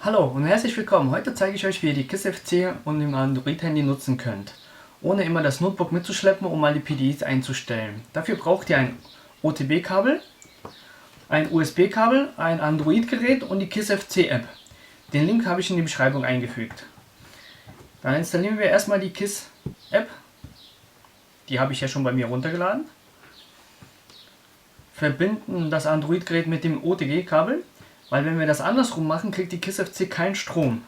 Hallo und herzlich willkommen. Heute zeige ich euch, wie ihr die KissFC und im Android-Handy nutzen könnt, ohne immer das Notebook mitzuschleppen, um mal die PDIs einzustellen. Dafür braucht ihr ein OTB-Kabel, ein USB-Kabel, ein Android-Gerät und die KissFC App. Den Link habe ich in die Beschreibung eingefügt. Dann installieren wir erstmal die Kiss App. Die habe ich ja schon bei mir runtergeladen. Verbinden das Android-Gerät mit dem OTG-Kabel. Weil wenn wir das andersrum machen, kriegt die KissFC keinen Strom.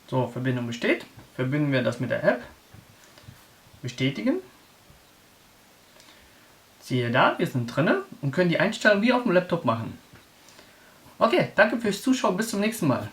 So, Verbindung besteht. Verbinden wir das mit der App. Bestätigen. Siehe da, wir sind drin und können die Einstellung wie auf dem Laptop machen. Okay, danke fürs Zuschauen, bis zum nächsten Mal.